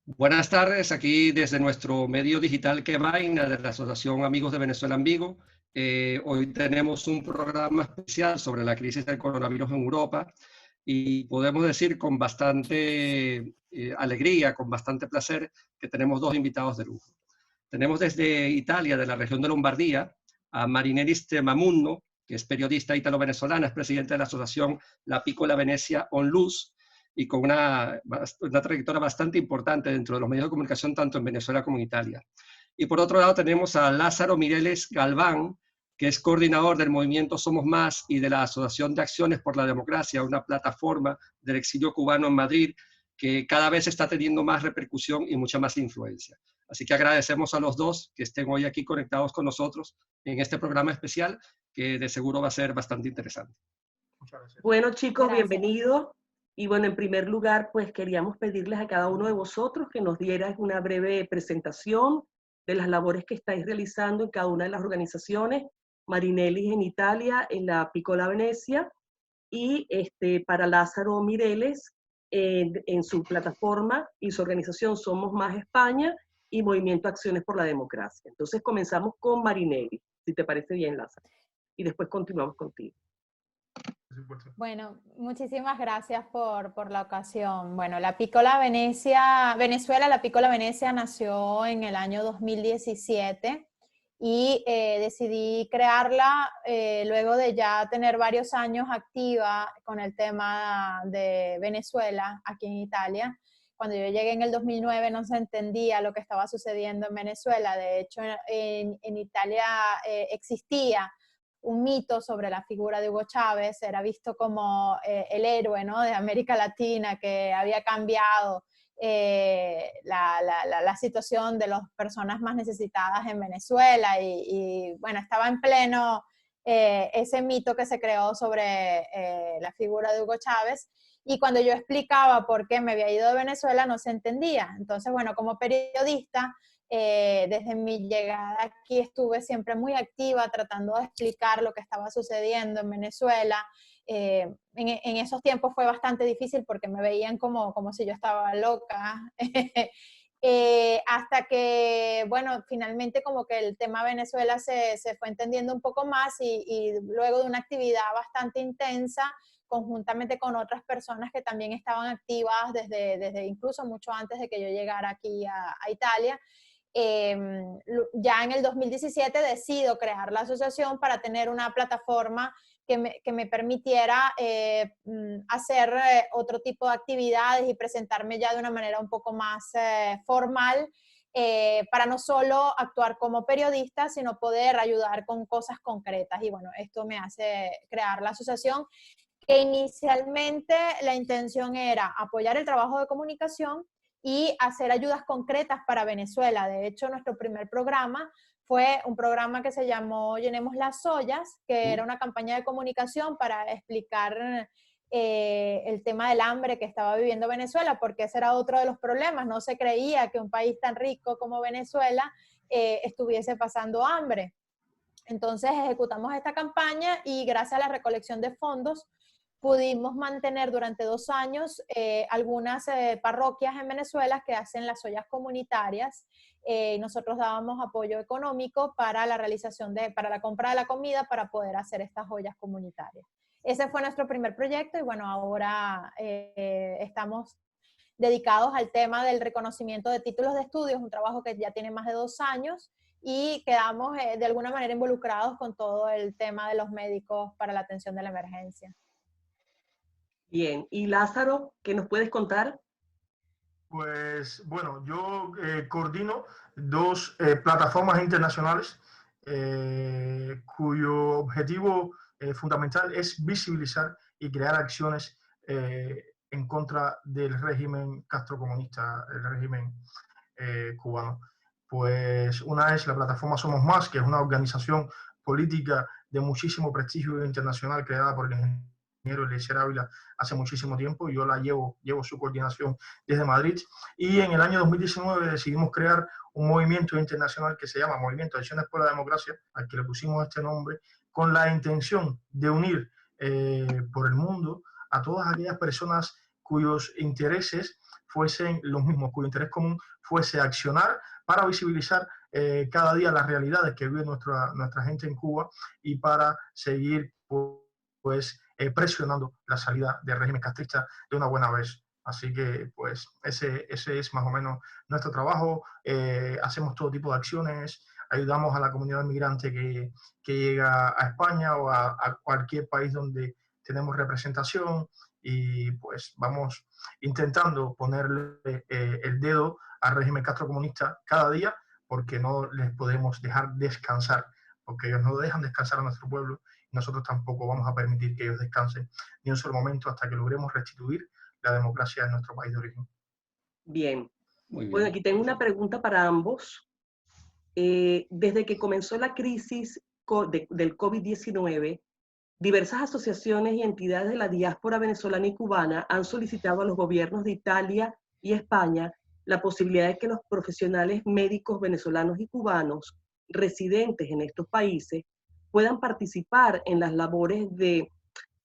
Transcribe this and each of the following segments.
Buenas tardes, aquí desde nuestro medio digital Que Vaina de la Asociación Amigos de Venezuela en Vigo. Hoy tenemos un programa especial sobre la crisis del coronavirus en Europa y podemos decir con bastante alegría, con bastante placer, que tenemos dos invitados de lujo. Tenemos desde Italia, de la región de Lombardía, a Marinelis Tremamundo, que es periodista italo-venezolana, es presidente de la asociación La Piccola Venezia Onlus, y con una trayectoria bastante importante dentro de los medios de comunicación, tanto en Venezuela como en Italia. Y por otro lado tenemos a Lázaro Mireles Galván, que es coordinador del movimiento Somos Más y de la Asociación de Acciones por la Democracia, una plataforma del exilio cubano en Madrid, que cada vez está teniendo más repercusión y mucha más influencia. Así que agradecemos a los dos que estén hoy aquí conectados con nosotros en este programa especial, que de seguro va a ser bastante interesante. Muchas gracias. Bueno, chicos, Gracias. bienvenidos. Y bueno, en primer lugar, pues queríamos pedirles a cada uno de vosotros que nos dierais una breve presentación de las labores que estáis realizando en cada una de las organizaciones. Marinelis en Italia, en la Piccola Venezia, y para Lázaro Mireles en su plataforma y su organización Somos Más España y Movimiento Acciones por la Democracia. Entonces comenzamos con Marinelis, si te parece bien, Lázaro, y después continuamos contigo. Bueno, muchísimas gracias por la ocasión. Bueno, la Piccola Venezia, Venezuela, la Piccola Venezia nació en el año 2017 y decidí crearla luego de ya tener varios años activa con el tema de Venezuela aquí en Italia. Cuando yo llegué en el 2009 no se entendía lo que estaba sucediendo en Venezuela. De hecho, en Italia existía un mito sobre la figura de Hugo Chávez, era visto como el héroe, ¿no?, de América Latina, que había cambiado la situación de las personas más necesitadas en Venezuela y bueno, estaba en pleno ese mito que se creó sobre la figura de Hugo Chávez, y cuando yo explicaba por qué me había ido de Venezuela no se entendía. Entonces, bueno, como periodista, desde mi llegada aquí estuve siempre muy activa tratando de explicar lo que estaba sucediendo en Venezuela. En esos tiempos fue bastante difícil porque me veían como si yo estaba loca. Hasta que, bueno, finalmente como que el tema Venezuela se fue entendiendo un poco más y luego de una actividad bastante intensa, conjuntamente con otras personas que también estaban activas desde incluso mucho antes de que yo llegara aquí a Italia, ya en el 2017 decido crear la asociación para tener una plataforma que me permitiera hacer otro tipo de actividades y presentarme ya de una manera un poco más formal, para no solo actuar como periodista, sino poder ayudar con cosas concretas. Y bueno, esto me hace crear la asociación, que inicialmente la intención era apoyar el trabajo de comunicación y hacer ayudas concretas para Venezuela. De hecho, nuestro primer programa fue un programa que se llamó Llenemos las Ollas, que era una campaña de comunicación para explicar el tema del hambre que estaba viviendo Venezuela, porque ese era otro de los problemas. No se creía que un país tan rico como Venezuela estuviese pasando hambre. Entonces ejecutamos esta campaña y gracias a la recolección de fondos pudimos mantener durante 2 años algunas parroquias en Venezuela que hacen las ollas comunitarias. Nosotros dábamos apoyo económico para la realización para la compra de la comida para poder hacer estas ollas comunitarias. Ese fue nuestro primer proyecto y bueno, ahora estamos dedicados al tema del reconocimiento de títulos de estudios, un trabajo que ya tiene más de 2 años, y quedamos de alguna manera involucrados con todo el tema de los médicos para la atención de la emergencia. Bien, y Lázaro, ¿qué nos puedes contar? Pues bueno, yo coordino 2 plataformas internacionales cuyo objetivo fundamental es visibilizar y crear acciones en contra del régimen castrocomunista, el régimen cubano. Pues una es la plataforma Somos Más, que es una organización política de muchísimo prestigio internacional creada por el ingeniero Eliezer Ávila hace muchísimo tiempo. Yo llevo su coordinación desde Madrid. Y en el año 2019 decidimos crear un movimiento internacional que se llama Movimiento de Acciones por la Democracia, al que le pusimos este nombre, con la intención de unir por el mundo a todas aquellas personas cuyos intereses fuesen los mismos, cuyo interés común fuese accionar para visibilizar cada día las realidades que vive nuestra gente en Cuba y para seguir pues presionando la salida del régimen castrista de una buena vez. Así que pues ese es más o menos nuestro trabajo. Hacemos todo tipo de acciones, ayudamos a la comunidad migrante que llega a España o a cualquier país donde tenemos representación, y pues vamos intentando ponerle el dedo al régimen castrocomunista cada día, porque no les podemos dejar descansar, porque ellos no dejan descansar a nuestro pueblo, y nosotros tampoco vamos a permitir que ellos descansen ni un solo momento hasta que logremos restituir la democracia en nuestro país de origen. Bien. Muy bien. Bueno, aquí tengo una pregunta para ambos. Desde que comenzó la crisis del COVID-19, diversas asociaciones y entidades de la diáspora venezolana y cubana han solicitado a los gobiernos de Italia y España la posibilidad de que los profesionales médicos venezolanos y cubanos residentes en estos países puedan participar en las labores de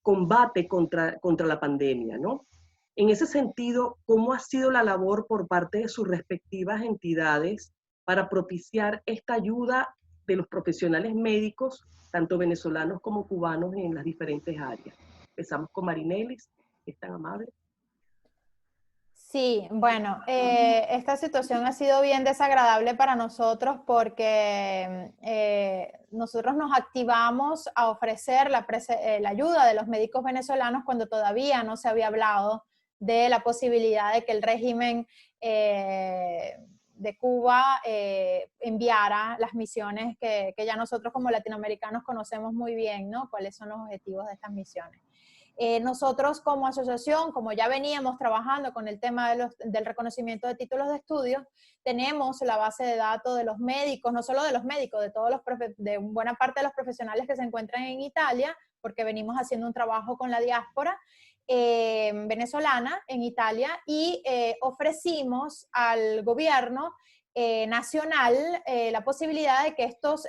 combate contra la pandemia, ¿no? En ese sentido, ¿cómo ha sido la labor por parte de sus respectivas entidades para propiciar esta ayuda de los profesionales médicos, tanto venezolanos como cubanos, en las diferentes áreas? Empezamos con Marinelis, ¿es tan amable? Sí, bueno, esta situación ha sido bien desagradable para nosotros porque nosotros nos activamos a ofrecer la ayuda de los médicos venezolanos cuando todavía no se había hablado de la posibilidad de que el régimen de Cuba enviara las misiones que ya nosotros como latinoamericanos conocemos muy bien, ¿no? Cuáles son los objetivos de estas misiones. Nosotros como asociación, como ya veníamos trabajando con el tema del reconocimiento de títulos de estudios, tenemos la base de datos de los médicos, no solo de los médicos, de buena parte de los profesionales que se encuentran en Italia, porque venimos haciendo un trabajo con la diáspora venezolana en Italia, y ofrecimos al gobierno nacional la posibilidad de que estos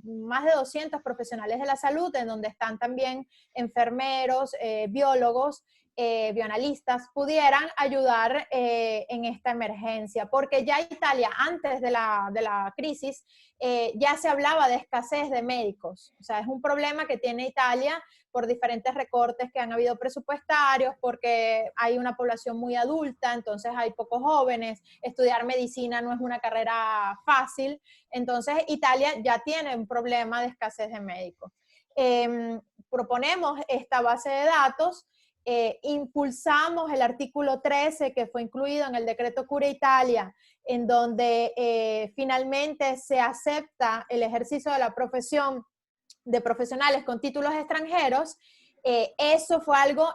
más de 200 profesionales de la salud, en donde están también enfermeros, biólogos, bioanalistas, pudieran ayudar en esta emergencia, porque ya Italia, antes de la crisis, ya se hablaba de escasez de médicos. O sea, es un problema que tiene Italia por diferentes recortes que han habido presupuestarios, porque hay una población muy adulta, entonces hay pocos jóvenes, estudiar medicina no es una carrera fácil, entonces Italia ya tiene un problema de escasez de médicos. Proponemos esta base de datos, impulsamos el artículo 13 que fue incluido en el decreto Cura Italia, en donde finalmente se acepta el ejercicio de la profesión de profesionales con títulos extranjeros. Eso fue algo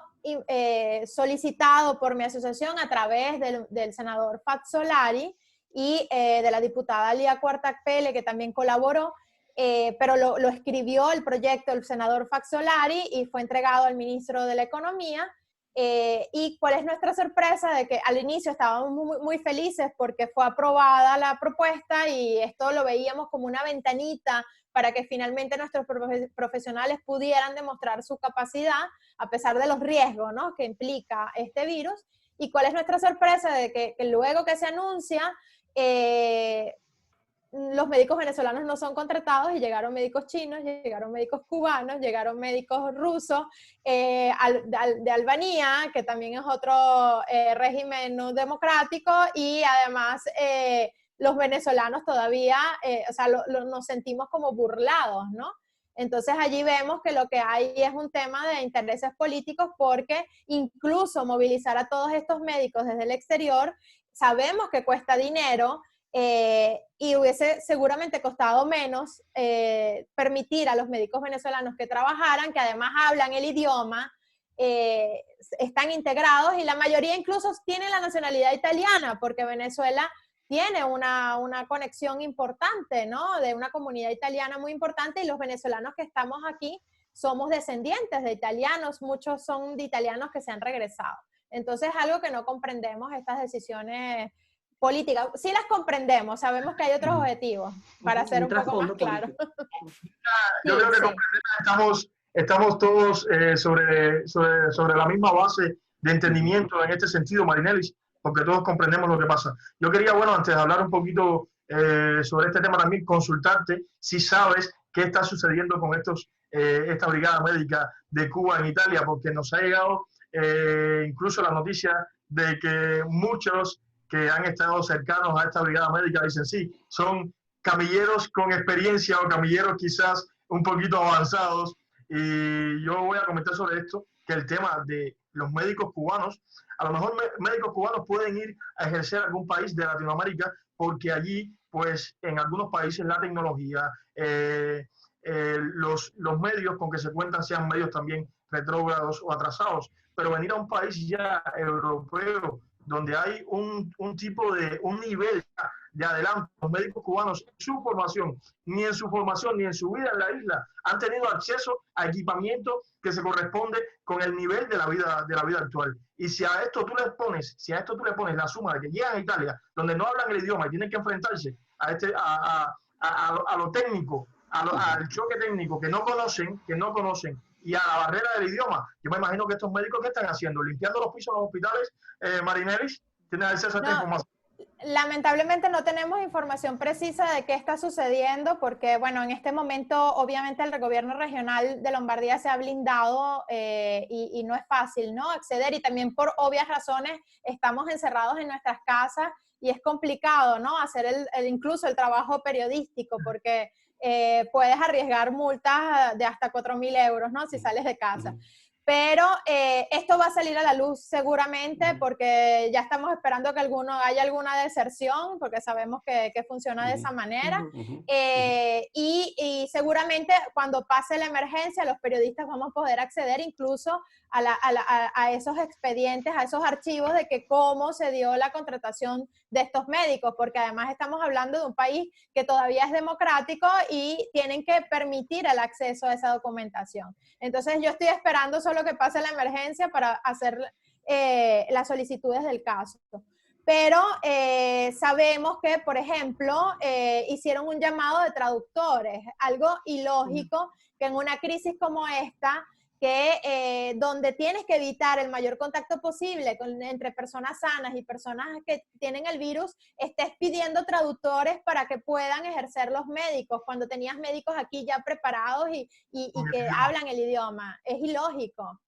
solicitado por mi asociación a través del senador Fazzolari y de la diputada Lía Quartacpelle, que también colaboró, pero lo escribió el proyecto el senador Fazzolari y fue entregado al ministro de la Economía. Y cuál es nuestra sorpresa, de que al inicio estábamos muy, muy felices porque fue aprobada la propuesta y esto lo veíamos como una ventanita para que finalmente nuestros profesionales pudieran demostrar su capacidad a pesar de los riesgos, ¿no?, que implica este virus. Y cuál es nuestra sorpresa, de que luego que se anuncia, los médicos venezolanos no son contratados y llegaron médicos chinos, llegaron médicos cubanos, llegaron médicos rusos, de Albania, que también es otro régimen no democrático, y además los venezolanos todavía, o sea, nos sentimos como burlados, ¿no? Entonces allí vemos que lo que hay es un tema de intereses políticos, porque incluso movilizar a todos estos médicos desde el exterior, sabemos que cuesta dinero, y hubiese seguramente costado menos permitir a los médicos venezolanos que trabajaran, que además hablan el idioma, están integrados, y la mayoría incluso tienen la nacionalidad italiana, porque Venezuela tiene una conexión importante, ¿no?, de una comunidad italiana muy importante, y los venezolanos que estamos aquí somos descendientes de italianos, muchos son de italianos que se han regresado. Entonces, algo que no comprendemos, estas decisiones políticas. Sí las comprendemos, sabemos que hay otros objetivos, para ser un poco más claro. Yo creo que estamos todos sobre la misma base de entendimiento en este sentido, Marinelis, porque todos comprendemos lo que pasa. Yo quería, bueno, antes de hablar un poquito sobre este tema también, consultarte si sabes qué está sucediendo con esta brigada médica de Cuba en Italia, porque nos ha llegado incluso la noticia de que muchos que han estado cercanos a esta brigada médica dicen sí, son camilleros con experiencia o camilleros quizás un poquito avanzados. Y yo voy a comentar sobre esto, que el tema de los médicos cubanos, a lo mejor médicos cubanos pueden ir a ejercer algún país de Latinoamérica, porque allí, pues en algunos países la tecnología, los medios con que se cuentan sean medios también retrógrados o atrasados, pero venir a un país ya europeo, donde hay un nivel de adelanto. Los médicos cubanos, ni en su formación, ni en su vida en la isla, han tenido acceso a equipamiento que se corresponde con el nivel de la vida actual. Y si a esto tú le pones la suma de que llegan a Italia, donde no hablan el idioma y tienen que enfrentarse a lo técnico, al choque técnico que no conocen, y a la barrera del idioma, yo me imagino que estos médicos, ¿qué están haciendo? ¿Limpiando los pisos de los hospitales, Marinelis? ¿Tienes acceso a esta información? Lamentablemente no tenemos información precisa de qué está sucediendo porque, bueno, en este momento obviamente el gobierno regional de Lombardía se ha blindado y no es fácil, ¿no?, acceder, y también por obvias razones estamos encerrados en nuestras casas y es complicado, ¿no?, hacer incluso el trabajo periodístico porque puedes arriesgar multas de hasta 4.000 euros, ¿no?, si sales de casa. Pero esto va a salir a la luz seguramente porque ya estamos esperando que haya alguna deserción, porque sabemos que funciona de esa manera. Y seguramente cuando pase la emergencia, los periodistas vamos a poder acceder incluso a esos expedientes, a esos archivos de que cómo se dio la contratación de estos médicos, porque además estamos hablando de un país que todavía es democrático y tienen que permitir el acceso a esa documentación. Entonces yo estoy esperando solo que pase la emergencia para hacer las solicitudes del caso. Pero sabemos que, por ejemplo, hicieron un llamado de traductores, algo ilógico que en una crisis como esta, que donde tienes que evitar el mayor contacto posible entre personas sanas y personas que tienen el virus, estés pidiendo traductores para que puedan ejercer los médicos, cuando tenías médicos aquí ya preparados y que hablan el idioma. Es ilógico.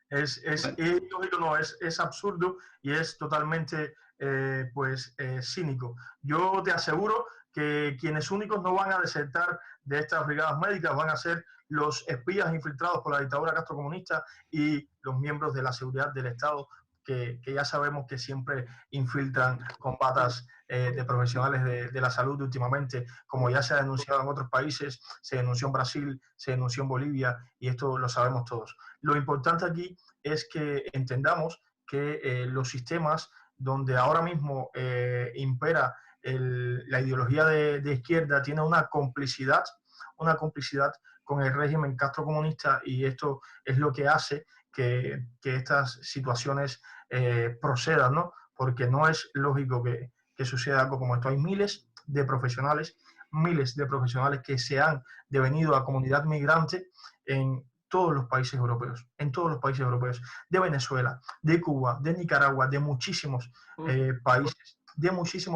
Es ilógico, no, es absurdo y es totalmente cínico. Yo te aseguro que quienes únicos no van a desertar de estas brigadas médicas van a ser los espías infiltrados por la dictadura castrocomunista y los miembros de la seguridad del Estado, que ya sabemos que siempre infiltran con patas de profesionales de la salud últimamente, como ya se ha denunciado en otros países, se denunció en Brasil, se denunció en Bolivia, y esto lo sabemos todos. Lo importante aquí es que entendamos que los sistemas donde ahora mismo impera la ideología de izquierda tiene una complicidad con el régimen castrocomunista, y esto es lo que hace que estas situaciones procedan, ¿no? Porque no es lógico que suceda algo como esto. Hay miles de profesionales que se han devenido a comunidad migrante en todos los países europeos, de Venezuela, de Cuba, de Nicaragua, de muchísimos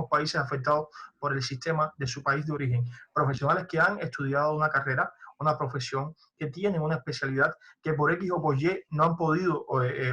países afectados por el sistema de su país de origen. Profesionales que han estudiado una carrera, una profesión, que tienen una especialidad, que por X o por Y no han podido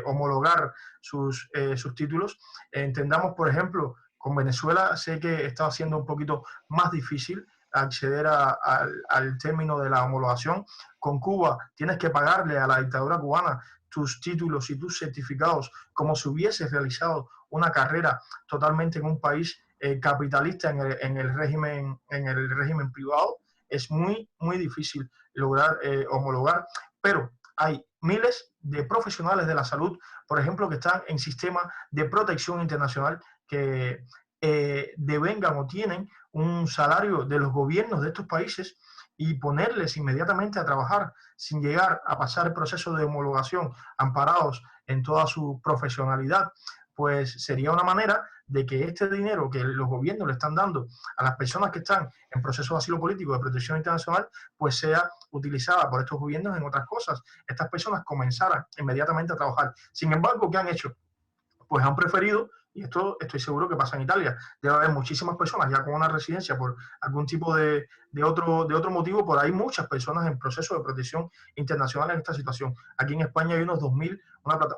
homologar sus títulos. Entendamos, por ejemplo, con Venezuela sé que está siendo un poquito más difícil acceder al término de la homologación. Con Cuba tienes que pagarle a la dictadura cubana tus títulos y tus certificados como si hubieses realizado una carrera totalmente en un país capitalista, en el régimen privado. Es muy, muy difícil lograr homologar, pero hay miles de profesionales de la salud, por ejemplo, que están en sistemas de protección internacional, que devengan o tienen un salario de los gobiernos de estos países, y ponerles inmediatamente a trabajar sin llegar a pasar el proceso de homologación, amparados en toda su profesionalidad, pues sería una manera de que este dinero que los gobiernos le están dando a las personas que están en proceso de asilo político, de protección internacional, pues sea utilizada por estos gobiernos en otras cosas. Estas personas comenzaran inmediatamente a trabajar. Sin embargo, ¿qué han hecho? Pues han preferido Y esto estoy seguro que pasa en Italia. Debe haber muchísimas personas ya con una residencia por algún tipo de otro motivo, por ahí muchas personas en proceso de protección internacional en esta situación. Aquí en España hay unos 2.000,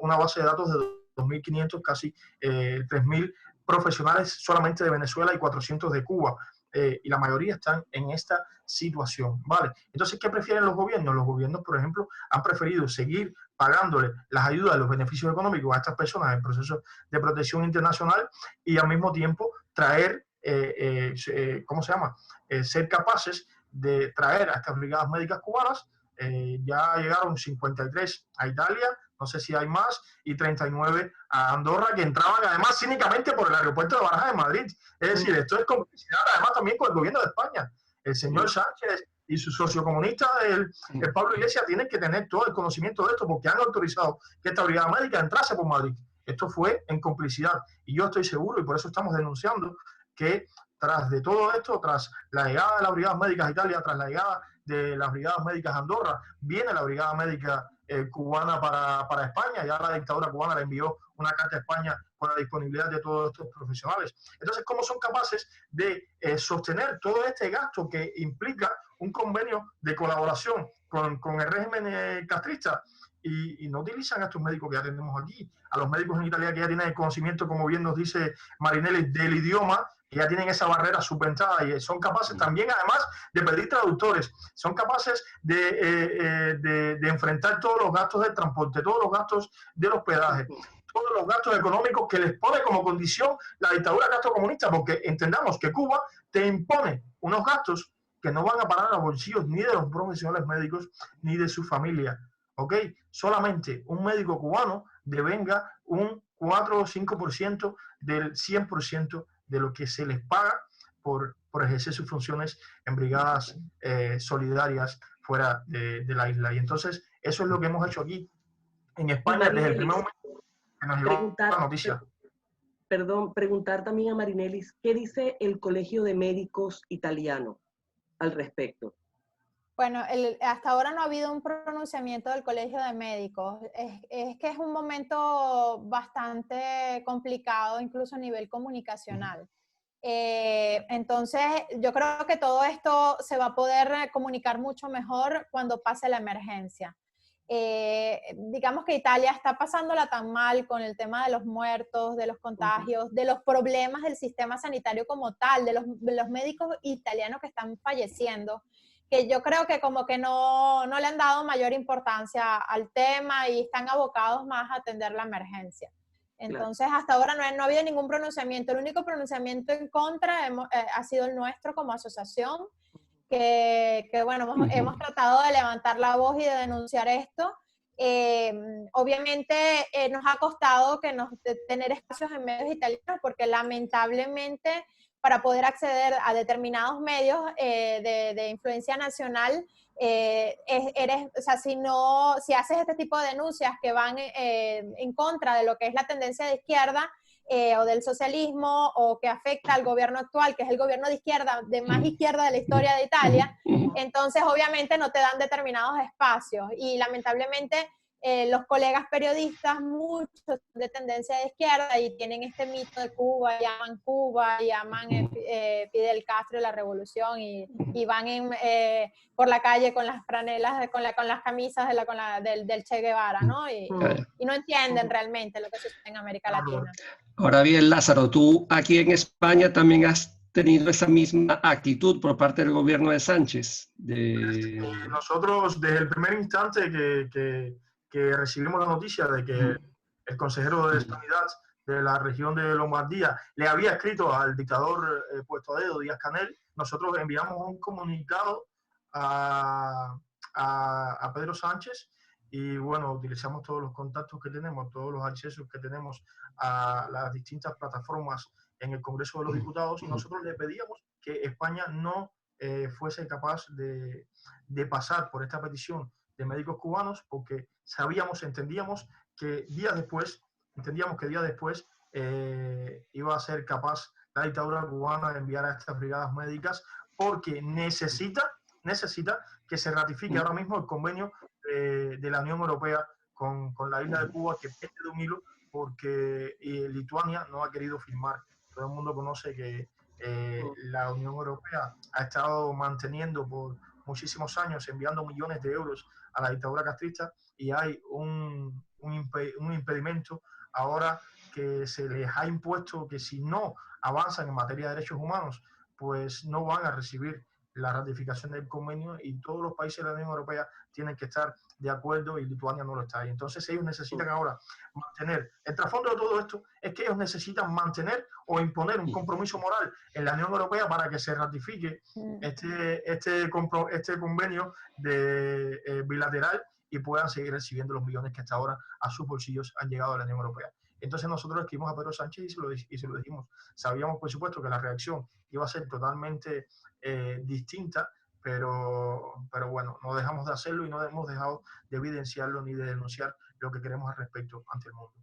una base de datos de 2.500, casi 3.000 profesionales solamente de Venezuela y 400 de Cuba. Y la mayoría están en esta situación, ¿vale? Entonces, ¿qué prefieren los gobiernos? Los gobiernos, por ejemplo, han preferido seguir pagándole las ayudas, los beneficios económicos a estas personas en proceso de protección internacional y al mismo tiempo traer, ¿cómo se llama? Ser capaces de traer a estas brigadas médicas cubanas. Ya llegaron 53 a Italia, no sé si hay más, y 39 a Andorra, que entraban además cínicamente por el aeropuerto de Barajas de Madrid. Es decir, esto es complicidad además también con el gobierno de España. El señor Sánchez y su socio comunista, el Pablo Iglesias, tienen que tener todo el conocimiento de esto porque han autorizado que esta brigada médica entrase por Madrid. Esto fue en complicidad. Y yo estoy seguro, y por eso estamos denunciando, que tras de todo esto, tras la llegada de las brigadas médicas a Italia, tras la llegada de las brigadas médicas a Andorra, viene la brigada médica cubana para España. Ya la dictadura cubana le envió una carta a España con la disponibilidad de todos estos profesionales. Entonces, ¿cómo son capaces de sostener todo este gasto que implica un convenio de colaboración con el régimen castrista? Y no utilizan a estos médicos que ya tenemos aquí, a los médicos en Italia que ya tienen el conocimiento, como bien nos dice Marinelli, del idioma, que ya tienen esa barrera subventada y son capaces también, además, de pedir traductores, son capaces de enfrentar todos los gastos del transporte, todos los gastos del hospedaje, todos los gastos económicos que les pone como condición la dictadura castrocomunista, porque entendamos que Cuba te impone unos gastos que no van a parar a bolsillos ni de los profesionales médicos ni de su familia. ¿Ok? Solamente un médico cubano devenga un 4 o 5% del 100% de lo que se les paga por ejercer sus funciones en brigadas solidarias fuera de la isla. Y entonces eso es lo que hemos hecho aquí en España desde el primer momento que nos llegó la noticia. Perdón, preguntar también a Marinelis, ¿qué dice el Colegio de Médicos italiano al respecto? Bueno, hasta ahora no ha habido un pronunciamiento del Colegio de Médicos. Es que es un momento bastante complicado, incluso a nivel comunicacional. Entonces, yo creo que todo esto se va a poder comunicar mucho mejor cuando pase la emergencia. Digamos que Italia está pasándola tan mal con el tema de los muertos, de los contagios, de los problemas del sistema sanitario como tal, de los médicos italianos que están falleciendo, que yo creo que como que no le han dado mayor importancia al tema y están abocados más a atender la emergencia. Entonces, hasta ahora no ha habido ningún pronunciamiento. El único pronunciamiento en contra ha sido el nuestro como asociación, que bueno, hemos tratado de levantar la voz y de denunciar esto. Obviamente nos ha costado tener espacios en medios italianos, porque lamentablemente para poder acceder a determinados medios de influencia nacional, o sea, si haces este tipo de denuncias que van en contra de lo que es la tendencia de izquierda o del socialismo, o que afecta al gobierno actual, que es el gobierno de izquierda, de más izquierda de la historia de Italia, entonces obviamente no te dan determinados espacios. Y lamentablemente los colegas periodistas, muchos de tendencia de izquierda, y tienen este mito de Cuba, llaman Fidel Castro y la revolución, y van por la calle con las franelas, con las camisas del Che Guevara, ¿no? Y no entienden realmente lo que sucede en América Latina. Ahora bien, Lázaro, tú aquí en España también has tenido esa misma actitud por parte del gobierno de Sánchez. Nosotros, desde el primer instante que recibimos la noticia de que el consejero de Sanidad de la región de Lombardía le había escrito al dictador puesto a dedo, Díaz-Canel, nosotros enviamos un comunicado a Pedro Sánchez, y bueno, utilizamos todos los contactos que tenemos, todos los accesos que tenemos a las distintas plataformas en el Congreso de los Diputados, y nosotros le pedíamos que España no fuese capaz de pasar por esta petición de médicos cubanos, porque entendíamos que días después iba a ser capaz la dictadura cubana de enviar a estas brigadas médicas, porque necesita que se ratifique ahora mismo el convenio de la Unión Europea con la isla de Cuba, que pende de un hilo porque Lituania no ha querido firmar. Todo el mundo conoce que la Unión Europea ha estado manteniendo por muchísimos años, enviando millones de euros a la dictadura castrista, y hay un impedimento ahora que se les ha impuesto que si no avanzan en materia de derechos humanos, pues no van a recibir la ratificación del convenio, y todos los países de la Unión Europea tienen que estar de acuerdo y Lituania no lo está. Y entonces ellos necesitan ahora mantener, el trasfondo de todo esto es que ellos necesitan mantener o imponer un compromiso moral en la Unión Europea para que se ratifique este convenio bilateral y puedan seguir recibiendo los millones que hasta ahora a sus bolsillos han llegado a la Unión Europea. Entonces nosotros escribimos a Pedro Sánchez y se lo dijimos. Sabíamos, por supuesto, que la reacción iba a ser totalmente distinta, pero bueno, no dejamos de hacerlo y no hemos dejado de evidenciarlo ni de denunciar lo que queremos al respecto ante el mundo.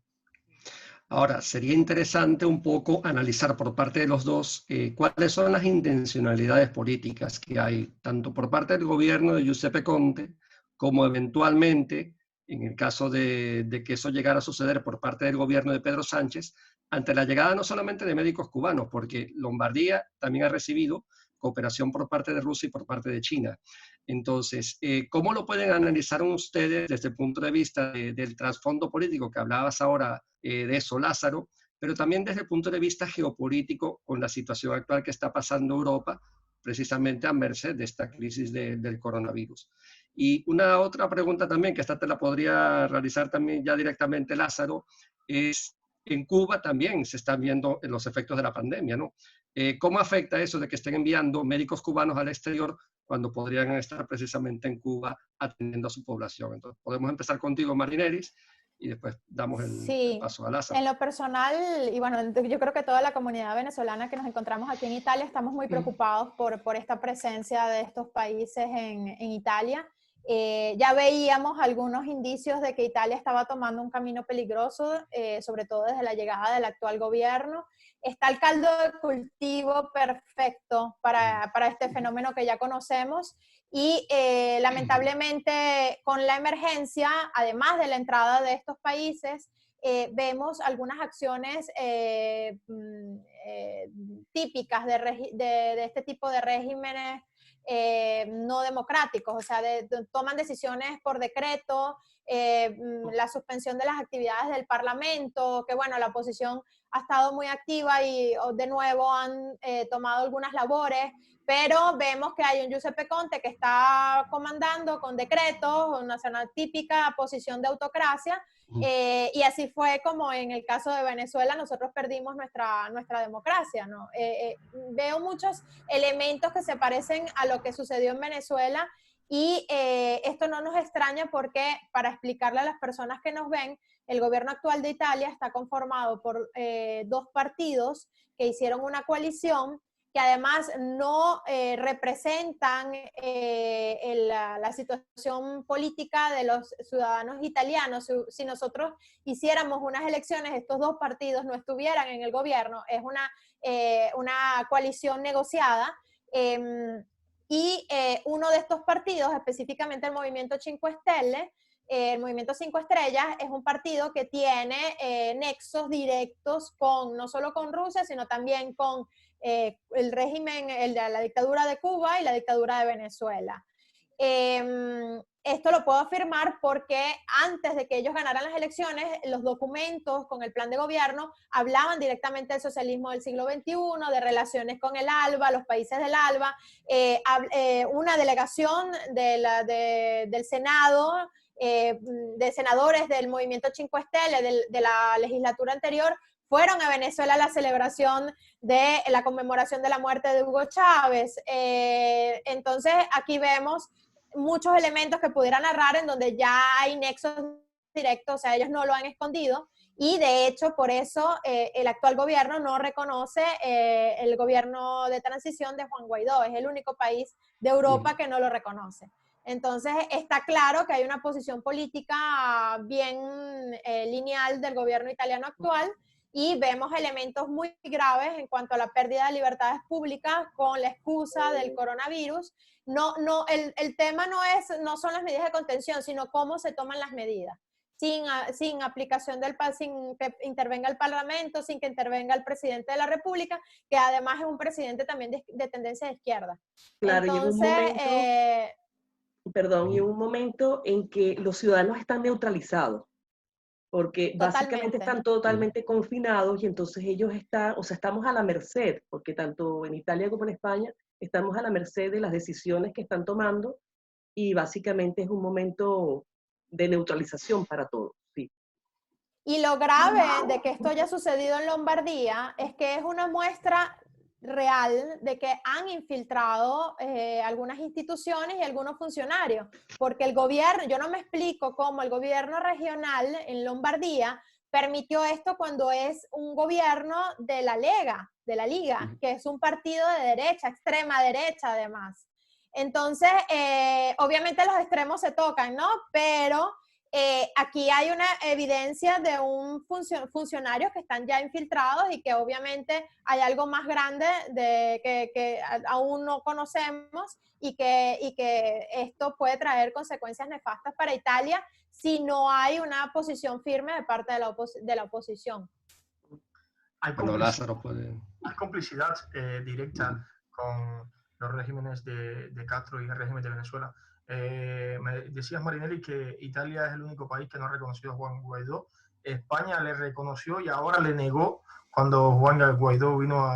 Ahora, sería interesante un poco analizar por parte de los dos cuáles son las intencionalidades políticas que hay, tanto por parte del gobierno de Giuseppe Conte, como eventualmente, en el caso de que eso llegara a suceder por parte del gobierno de Pedro Sánchez, ante la llegada no solamente de médicos cubanos, porque Lombardía también ha recibido cooperación por parte de Rusia y por parte de China. Entonces, ¿cómo lo pueden analizar ustedes desde el punto de vista del trasfondo político que hablabas ahora de eso, Lázaro, pero también desde el punto de vista geopolítico con la situación actual que está pasando Europa, precisamente a merced de esta crisis del coronavirus? Y una otra pregunta también, que esta te la podría realizar también ya directamente Lázaro, es en Cuba también se están viendo los efectos de la pandemia, ¿no? ¿Cómo afecta eso de que estén enviando médicos cubanos al exterior cuando podrían estar precisamente en Cuba atendiendo a su población? Entonces, podemos empezar contigo, Marineris, y después damos el paso a Lázaro. En lo personal, y bueno, yo creo que toda la comunidad venezolana que nos encontramos aquí en Italia estamos muy preocupados por esta presencia de estos países en Italia. Ya veíamos algunos indicios de que Italia estaba tomando un camino peligroso, sobre todo desde la llegada del actual gobierno. Está el caldo de cultivo perfecto para este fenómeno que ya conocemos. Y lamentablemente con la emergencia, además de la entrada de estos países, vemos algunas acciones típicas de este tipo de regímenes no democráticos, o sea, toman decisiones por decreto, la suspensión de las actividades del Parlamento, que bueno, la oposición ha estado muy activa y de nuevo han tomado algunas labores, pero vemos que hay un Giuseppe Conte que está comandando con decretos, una típica posición de autocracia, y así fue como en el caso de Venezuela nosotros perdimos nuestra democracia, ¿no? Veo muchos elementos que se parecen a lo que sucedió en Venezuela, y esto no nos extraña porque, para explicarle a las personas que nos ven, el gobierno actual de Italia está conformado por dos partidos que hicieron una coalición, que además no representan la situación política de los ciudadanos italianos. Si nosotros hiciéramos unas elecciones, estos dos partidos no estuvieran en el gobierno, es una coalición negociada, y uno de estos partidos, específicamente el Movimiento 5 Stelle, el Movimiento 5 Estrellas, es un partido que tiene nexos directos no solo con Rusia, sino también con el régimen, la dictadura de Cuba y la dictadura de Venezuela. Esto lo puedo afirmar porque antes de que ellos ganaran las elecciones, los documentos con el plan de gobierno hablaban directamente del socialismo del siglo XXI, de relaciones con el ALBA, los países del ALBA, una delegación del Senado, de senadores del Movimiento 5 Stelle de la legislatura anterior, fueron a Venezuela a la celebración de la conmemoración de la muerte de Hugo Chávez. Entonces, aquí vemos muchos elementos que pudiera narrar en donde ya hay nexos directos, o sea, ellos no lo han escondido, y de hecho, por eso el actual gobierno no reconoce el gobierno de transición de Juan Guaidó. Es el único país de Europa que no lo reconoce. Entonces, está claro que hay una posición política bien lineal del gobierno italiano actual, y vemos elementos muy graves en cuanto a la pérdida de libertades públicas con la excusa del coronavirus. El tema no son las medidas de contención, sino cómo se toman las medidas. sin aplicación sin que intervenga el Parlamento, sin que intervenga el presidente de la República, que además es un presidente también de tendencia de izquierda. Claro, Entonces, y en un momento en que los ciudadanos están neutralizados, porque básicamente están totalmente confinados, y entonces ellos están, o sea, estamos a la merced, porque tanto en Italia como en España estamos a la merced de las decisiones que están tomando, y básicamente es un momento de neutralización para todos. Sí. Y lo grave de que esto haya sucedido en Lombardía es que es una muestra real de que han infiltrado algunas instituciones y algunos funcionarios, porque el gobierno, yo no me explico cómo el gobierno regional en Lombardía permitió esto cuando es un gobierno de la Liga, que es un partido de derecha, extrema derecha además. Entonces, obviamente los extremos se tocan, ¿no? Pero aquí hay una evidencia de un funcionarios que están ya infiltrados y que obviamente hay algo más grande que aún no conocemos y que esto puede traer consecuencias nefastas para Italia si no hay una posición firme de parte de la oposición. Hay complicidad directa con los regímenes de Castro y el régimen de Venezuela. Me decías, Marinelli, que Italia es el único país que no ha reconocido a Juan Guaidó. España le reconoció y ahora le negó cuando Juan Guaidó vino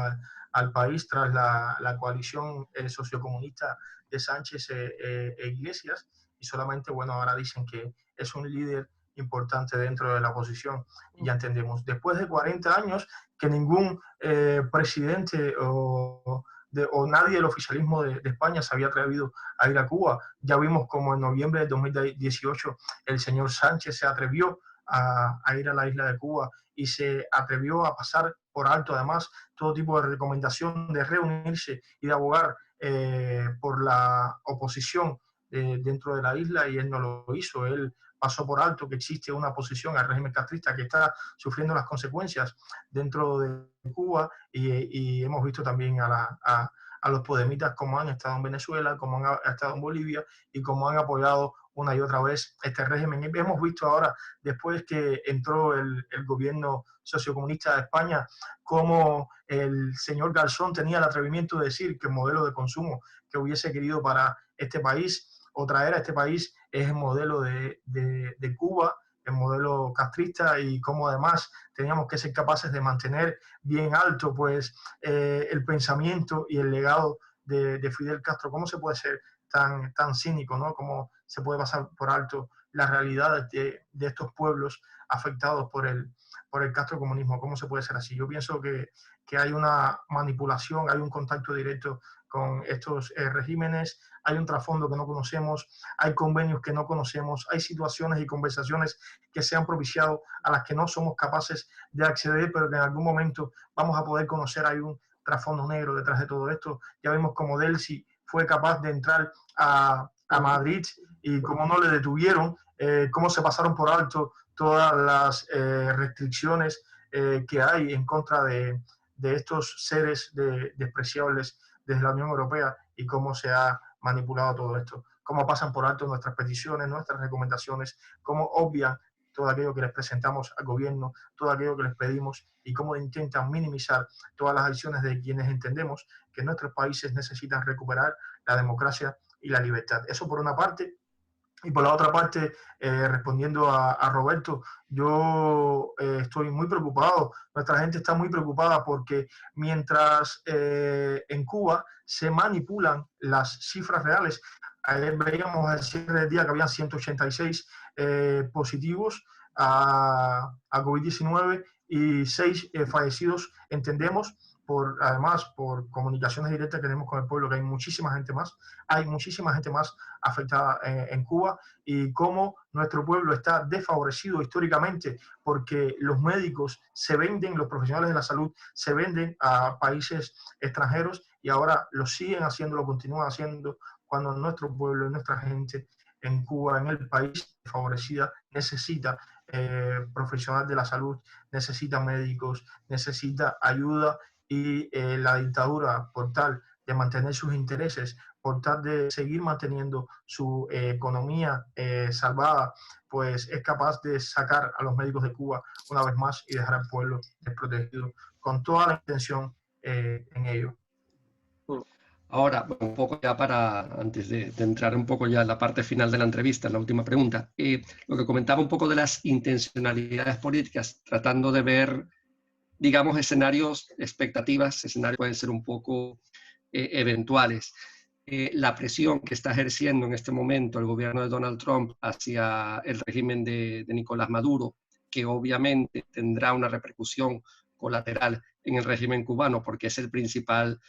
al país tras la coalición sociocomunista de Sánchez e Iglesias, y solamente, bueno, ahora dicen que es un líder importante dentro de la oposición, y ya entendemos. Después de 40 años que ningún presidente o nadie del oficialismo de España se había atrevido a ir a Cuba. Ya vimos como en noviembre de 2018 el señor Sánchez se atrevió a ir a la isla de Cuba y se atrevió a pasar por alto, además, todo tipo de recomendación de reunirse y de abogar por la oposición dentro de la isla, y él no lo hizo. Él pasó por alto que existe una oposición al régimen castrista que está sufriendo las consecuencias dentro de Cuba, y hemos visto también a los podemitas cómo han estado en Venezuela, cómo han estado en Bolivia y cómo han apoyado una y otra vez este régimen. Y hemos visto ahora, después que entró el gobierno sociocomunista de España, cómo el señor Garzón tenía el atrevimiento de decir que el modelo de consumo que hubiese querido para este país o traer a este país es el modelo de Cuba, el modelo castrista, y cómo además teníamos que ser capaces de mantener bien alto pues el pensamiento y el legado de Fidel Castro. ¿Cómo se puede ser tan cínico, ¿no? ¿Cómo se puede pasar por alto las realidades de estos pueblos afectados por el castrocomunismo? ¿Cómo se puede ser así? Yo pienso que hay una manipulación, hay un contacto directo con estos regímenes, hay un trasfondo que no conocemos, hay convenios que no conocemos, hay situaciones y conversaciones que se han propiciado a las que no somos capaces de acceder, pero que en algún momento vamos a poder conocer. Hay un trasfondo negro detrás de todo esto. Ya vimos cómo Delcy fue capaz de entrar a Madrid y cómo no le detuvieron, cómo se pasaron por alto todas las restricciones que hay en contra de estos seres despreciables desde la Unión Europea, y cómo se ha manipulado todo esto, cómo pasan por alto nuestras peticiones, nuestras recomendaciones, cómo obvian todo aquello que les presentamos al gobierno, todo aquello que les pedimos, y cómo intentan minimizar todas las acciones de quienes entendemos que nuestros países necesitan recuperar la democracia y la libertad. Eso por una parte. Y por la otra parte, respondiendo a Roberto, yo estoy muy preocupado, nuestra gente está muy preocupada, porque mientras en Cuba se manipulan las cifras reales, ayer veíamos al cierre del día que habían 186 positivos a COVID-19 y 6 fallecidos. Entendemos, además por comunicaciones directas que tenemos con el pueblo, que hay muchísima gente más afectada en Cuba, y cómo nuestro pueblo está desfavorecido históricamente, porque los médicos se venden, los profesionales de la salud se venden a países extranjeros, y ahora lo siguen haciendo, lo continúan haciendo, cuando nuestro pueblo, nuestra gente en Cuba, en el país desfavorecida, necesita profesionales de la salud, necesita médicos, necesita ayuda, y la dictadura, por tal de mantener sus intereses, por tal de seguir manteniendo su economía salvada, pues es capaz de sacar a los médicos de Cuba una vez más y dejar al pueblo desprotegido, con toda la intención en ello. Ahora, un poco ya antes de entrar un poco ya en la parte final de la entrevista, en la última pregunta, lo que comentaba un poco de las intencionalidades políticas, tratando de ver, digamos, escenarios, expectativas, escenarios pueden ser un poco eventuales. La presión que está ejerciendo en este momento el gobierno de Donald Trump hacia el régimen de Nicolás Maduro, que obviamente tendrá una repercusión colateral en el régimen cubano, porque es el principal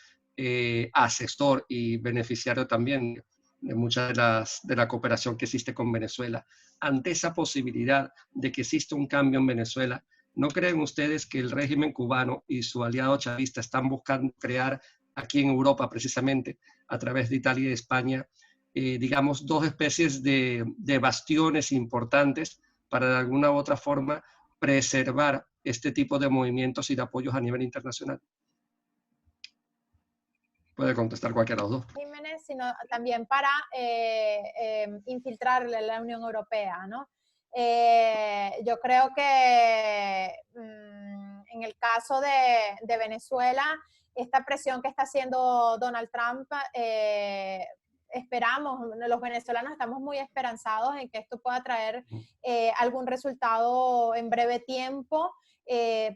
asesor y beneficiario también de mucha de la cooperación que existe con Venezuela. Ante esa posibilidad de que exista un cambio en Venezuela, ¿no creen ustedes que el régimen cubano y su aliado chavista están buscando crear aquí en Europa, precisamente a través de Italia y España, digamos, dos especies de bastiones importantes para de alguna u otra forma preservar este tipo de movimientos y de apoyos a nivel internacional? Puede contestar cualquiera de los dos. Regímenes, sino también para infiltrarle a la Unión Europea, ¿no? Yo creo que en el caso de Venezuela, esta presión que está haciendo Donald Trump, esperamos, los venezolanos estamos muy esperanzados en que esto pueda traer algún resultado en breve tiempo.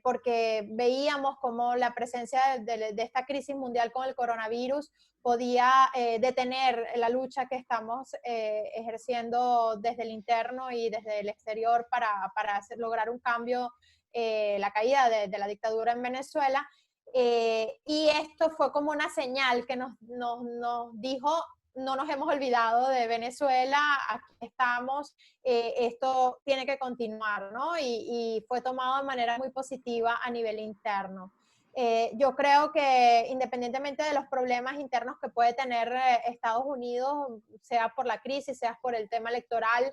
Porque veíamos cómo la presencia de esta crisis mundial con el coronavirus podía detener la lucha que estamos ejerciendo desde el interno y desde el exterior para lograr un cambio, la caída de la dictadura en Venezuela. Y esto fue como una señal que nos dijo: no nos hemos olvidado de Venezuela, aquí estamos, esto tiene que continuar, ¿no? Y fue tomado de manera muy positiva a nivel interno. Yo creo que independientemente de los problemas internos que puede tener Estados Unidos, sea por la crisis, sea por el tema electoral,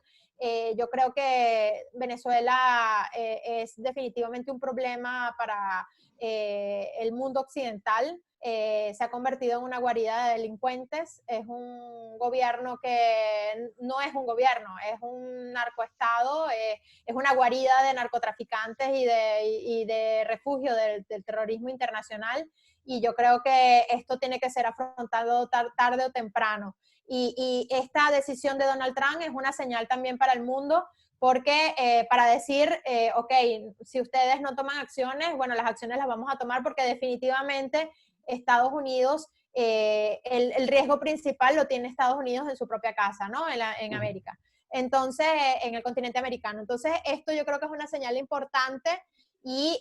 yo creo que Venezuela es definitivamente un problema para el mundo occidental. Se ha convertido en una guarida de delincuentes, es un gobierno que no es un gobierno, es un narcoestado, es una guarida de narcotraficantes y de refugio del terrorismo internacional, y yo creo que esto tiene que ser afrontado tarde o temprano. Y esta decisión de Donald Trump es una señal también para el mundo, porque para decir, ok, si ustedes no toman acciones, bueno, las acciones las vamos a tomar, porque definitivamente Estados Unidos, el riesgo principal lo tiene Estados Unidos en su propia casa, ¿no? En América. Entonces, en el continente americano. Entonces, esto yo creo que es una señal importante y,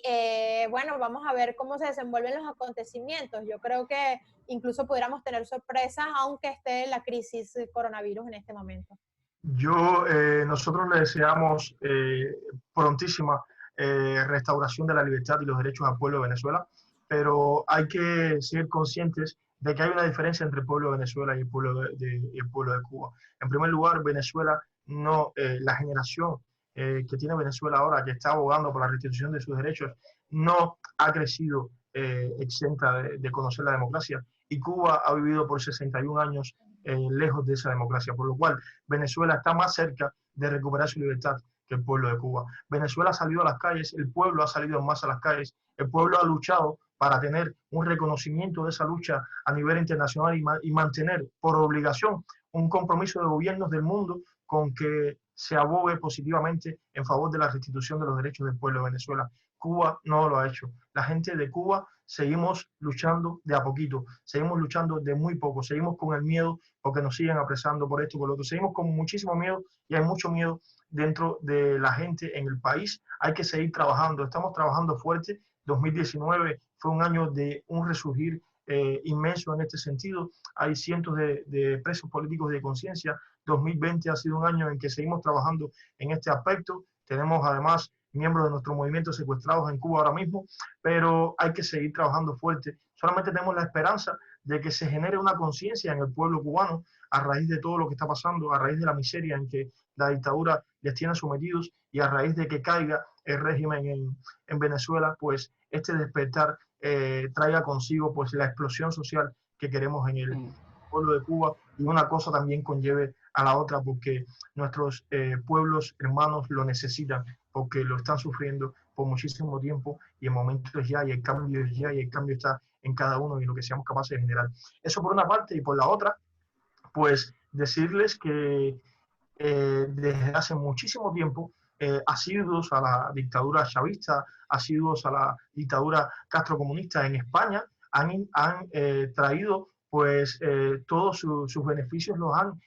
bueno, vamos a ver cómo se desenvuelven los acontecimientos. Yo creo que incluso pudiéramos tener sorpresas, aunque esté la crisis coronavirus en este momento. Nosotros le deseamos prontísima restauración de la libertad y los derechos al pueblo de Venezuela, pero hay que ser conscientes de que hay una diferencia entre el pueblo de Venezuela y el pueblo de Cuba. En primer lugar, Venezuela, la generación que tiene Venezuela ahora, que está abogando por la restitución de sus derechos, no ha crecido exenta de conocer la democracia, y Cuba ha vivido por 61 años lejos de esa democracia, por lo cual Venezuela está más cerca de recuperar su libertad que el pueblo de Cuba. Venezuela ha salido a las calles, el pueblo ha salido en masa a las calles, el pueblo ha luchado para tener un reconocimiento de esa lucha a nivel internacional y mantener por obligación un compromiso de gobiernos del mundo con que se abogue positivamente en favor de la restitución de los derechos del pueblo de Venezuela. Cuba no lo ha hecho. La gente de Cuba seguimos luchando de a poquito, seguimos luchando de muy poco, seguimos con el miedo porque nos siguen apresando por esto y por lo otro, seguimos con muchísimo miedo y hay mucho miedo dentro de la gente en el país. Hay que seguir trabajando, estamos trabajando fuerte. 2019 fue un año de un resurgir inmenso en este sentido. Hay cientos de presos políticos de conciencia. 2020 ha sido un año en que seguimos trabajando en este aspecto. Tenemos además miembros de nuestro movimiento secuestrados en Cuba ahora mismo, pero hay que seguir trabajando fuerte. Solamente tenemos la esperanza de que se genere una conciencia en el pueblo cubano a raíz de todo lo que está pasando, a raíz de la miseria en que la dictadura les tiene sometidos y a raíz de que caiga el régimen en Venezuela, pues este despertar traiga consigo pues la explosión social que queremos en pueblo de Cuba, y una cosa también conlleve a la otra, porque nuestros pueblos hermanos lo necesitan, porque lo están sufriendo por muchísimo tiempo, y el momento es ya, y el cambio es ya, y el cambio está en cada uno y lo que seamos capaces de generar. Eso por una parte, y por la otra, pues decirles que desde hace muchísimo tiempo, asiduos a la dictadura chavista, asiduos a la dictadura castrocomunista en España, han traído pues todos sus beneficios, los han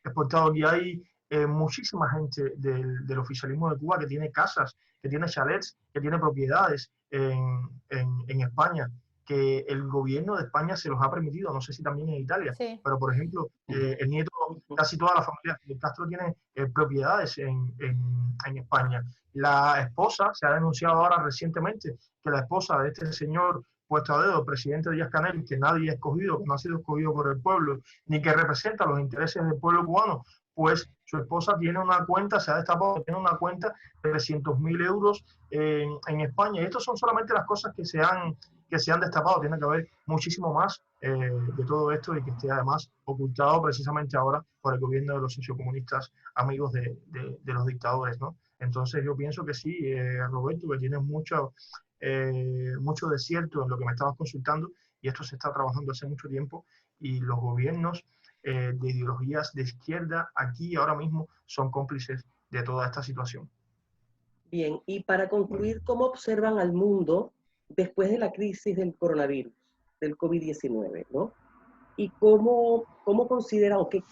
exportado, y hay muchísima gente del oficialismo de Cuba que tiene casas, que tiene chalets, que tiene propiedades en España, que el gobierno de España se los ha permitido, no sé si también en Italia, Sí. pero por ejemplo, el nieto, casi toda la familia de Castro tiene propiedades en España. La esposa, se ha denunciado ahora recientemente que la esposa de este señor puesto a dedo, presidente Díaz-Canel, que nadie ha escogido, que no ha sido escogido por el pueblo, ni que representa los intereses del pueblo cubano, pues su esposa tiene una cuenta, se ha destapado, tiene una cuenta de 300.000 euros en España. Y estas son solamente las cosas que se han destapado. Tiene que haber muchísimo más de todo esto, y que esté además ocultado precisamente ahora por el gobierno de los sociocomunistas amigos de los dictadores, ¿no? Entonces yo pienso que sí, Roberto, que tienes mucho desierto en lo que me estabas consultando, y esto se está trabajando hace mucho tiempo, y los gobiernos de ideologías de izquierda aquí ahora mismo son cómplices de toda esta situación. Bien, y para concluir, ¿cómo observan al mundo después de la crisis del coronavirus, del COVID-19, ¿no? ¿Y cómo consideran, o qué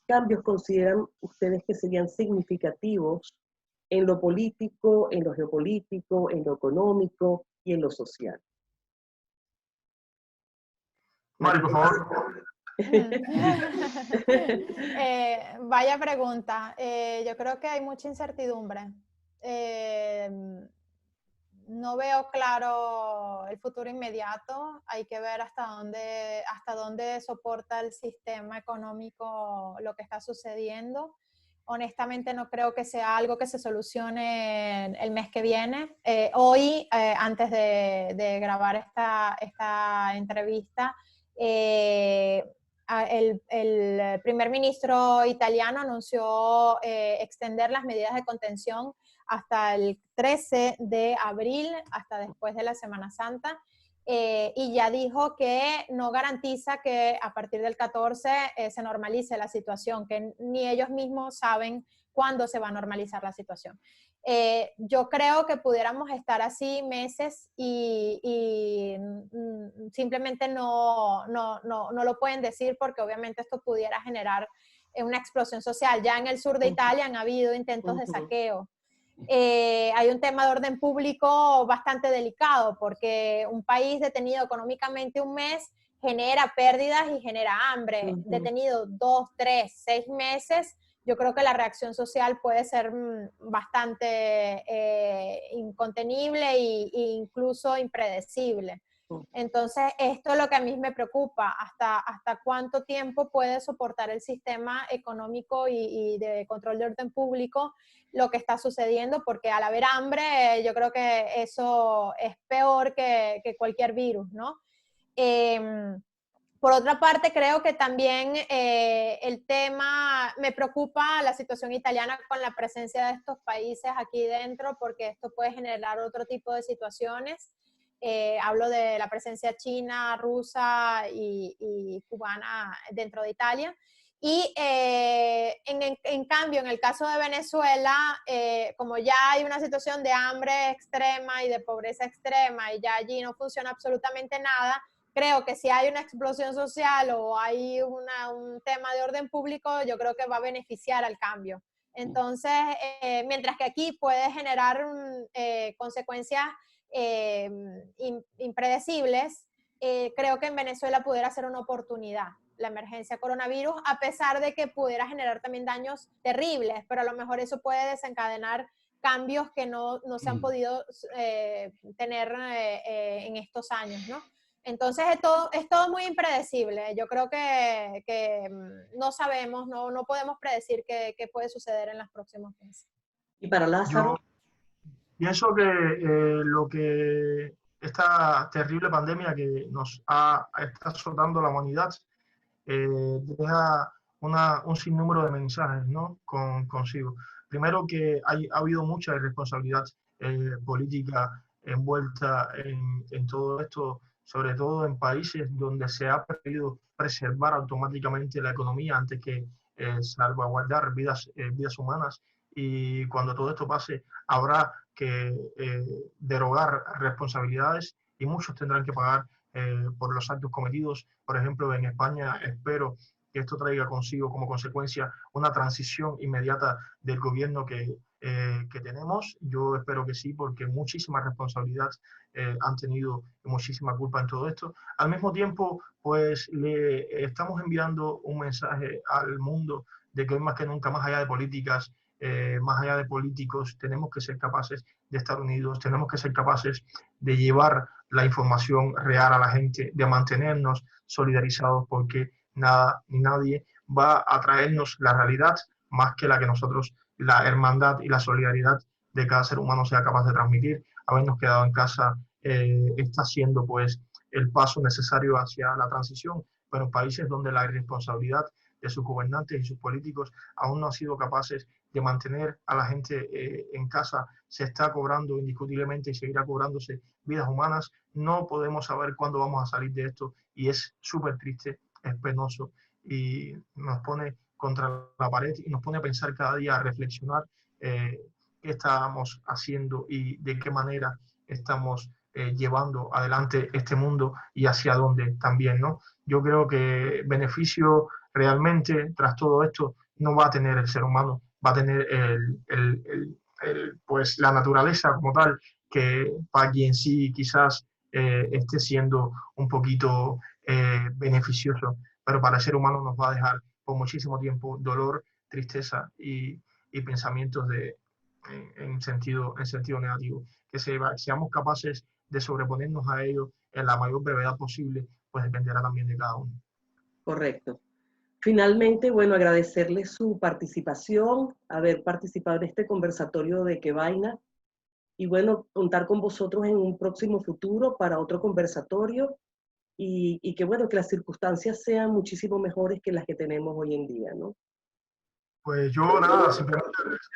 cambios consideran ustedes que serían significativos en lo político, en lo geopolítico, en lo económico y en lo social? Mari, por favor. Vaya pregunta. Yo creo que hay mucha incertidumbre. No veo claro el futuro inmediato. Hay que ver hasta dónde soporta el sistema económico lo que está sucediendo. Honestamente no creo que sea algo que se solucione el mes que viene. Hoy, antes de grabar esta entrevista, el primer ministro italiano anunció extender las medidas de contención hasta el 13 de abril, hasta después de la Semana Santa, y ya dijo que no garantiza que a partir del 14 se normalice la situación, que ni ellos mismos saben cuándo se va a normalizar la situación. Yo creo que pudiéramos estar así meses y simplemente no lo pueden decir, porque obviamente esto pudiera generar una explosión social. Ya en el sur de Italia han habido intentos de saqueo. Hay un tema de orden público bastante delicado, porque un país detenido económicamente un mes genera pérdidas y genera hambre. Detenido 2, 3, 6 meses, yo creo que la reacción social puede ser bastante incontenible e incluso impredecible. Entonces, esto es lo que a mí me preocupa, hasta cuánto tiempo puede soportar el sistema económico y de control de orden público lo que está sucediendo, porque al haber hambre, yo creo que eso es peor que cualquier virus, ¿no? Por otra parte, creo que también el tema, me preocupa la situación italiana con la presencia de estos países aquí dentro, porque esto puede generar otro tipo de situaciones. Hablo de la presencia china, rusa y cubana dentro de Italia. Y en cambio, en el caso de Venezuela, como ya hay una situación de hambre extrema y de pobreza extrema, y ya allí no funciona absolutamente nada, creo que si hay una explosión social o hay un tema de orden público, yo creo que va a beneficiar al cambio. Entonces, mientras que aquí puede generar consecuencias impredecibles, creo que en Venezuela pudiera ser una oportunidad la emergencia coronavirus, a pesar de que pudiera generar también daños terribles, pero a lo mejor eso puede desencadenar cambios que no se han podido tener en estos años, ¿no? Entonces es todo muy impredecible. Yo creo que no sabemos, no podemos predecir qué puede suceder en los próximos meses. ¿Y para Lázaro? Yo pienso que lo que esta terrible pandemia que está azotando la humanidad deja un sinnúmero de mensajes, ¿no? Consigo. Primero que ha habido mucha irresponsabilidad política envuelta en todo esto, sobre todo en países donde se ha preferido preservar automáticamente la economía antes que salvaguardar vidas humanas. Y cuando todo esto pase, habrá que derogar responsabilidades y muchos tendrán que pagar por los actos cometidos. Por ejemplo, en España espero que esto traiga consigo como consecuencia una transición inmediata del gobierno que tenemos. Yo espero que sí, porque muchísima responsabilidad han tenido muchísima culpa en todo esto. Al mismo tiempo, pues le estamos enviando un mensaje al mundo de que hoy más que nunca, más allá de políticas, más allá de políticos, tenemos que ser capaces de estar unidos, tenemos que ser capaces de llevar la información real a la gente, de mantenernos solidarizados, porque nada ni nadie va a traernos la realidad más que la que nosotros, la hermandad y la solidaridad de cada ser humano sea capaz de transmitir. Habernos quedado en casa está siendo pues el paso necesario hacia la transición, pero en países donde la irresponsabilidad de sus gobernantes y sus políticos aún no han sido capaces de mantener a la gente en casa, se está cobrando indiscutiblemente y seguirá cobrándose vidas humanas. No podemos saber cuándo vamos a salir de esto y es súper triste, es penoso y nos pone contra la pared y nos pone a pensar cada día, a reflexionar qué estamos haciendo y de qué manera estamos llevando adelante este mundo y hacia dónde también, ¿no? Yo creo que beneficio realmente tras todo esto no va a tener el ser humano, va a tener pues la naturaleza como tal, que para quien sí quizás esté siendo un poquito beneficioso, pero para el ser humano nos va a dejar por muchísimo tiempo dolor, tristeza y pensamientos en sentido negativo. Que seamos capaces de sobreponernos a ello en la mayor brevedad posible, pues dependerá también de cada uno. Correcto. Finalmente, bueno, agradecerle su participación, haber participado en este conversatorio de Qué Vaina, y bueno, contar con vosotros en un próximo futuro para otro conversatorio, y que bueno, que las circunstancias sean muchísimo mejores que las que tenemos hoy en día, ¿no? Pues yo nada, simplemente agradecer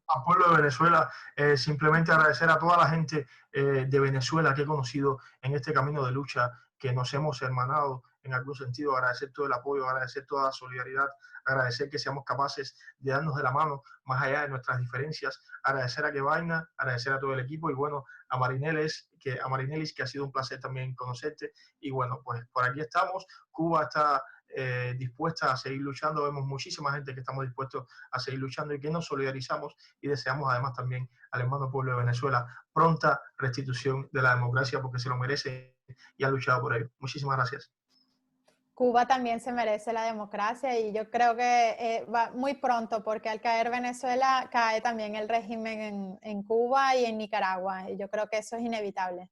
al pueblo de Venezuela, simplemente agradecer a toda la gente de Venezuela que he conocido en este camino de lucha, que nos hemos hermanado en algún sentido, agradecer todo el apoyo, agradecer toda la solidaridad, agradecer que seamos capaces de darnos de la mano más allá de nuestras diferencias, agradecer a Qué Vaina, agradecer a todo el equipo y bueno, a Marinelis, que ha sido un placer también conocerte y bueno, pues por aquí estamos, Cuba está dispuesta a seguir luchando, vemos muchísima gente que estamos dispuestos a seguir luchando y que nos solidarizamos y deseamos además también al hermano pueblo de Venezuela pronta restitución de la democracia porque se lo merece y han luchado por ello. Muchísimas gracias. Cuba también se merece la democracia y yo creo que va muy pronto porque al caer Venezuela cae también el régimen en Cuba y en Nicaragua y yo creo que eso es inevitable.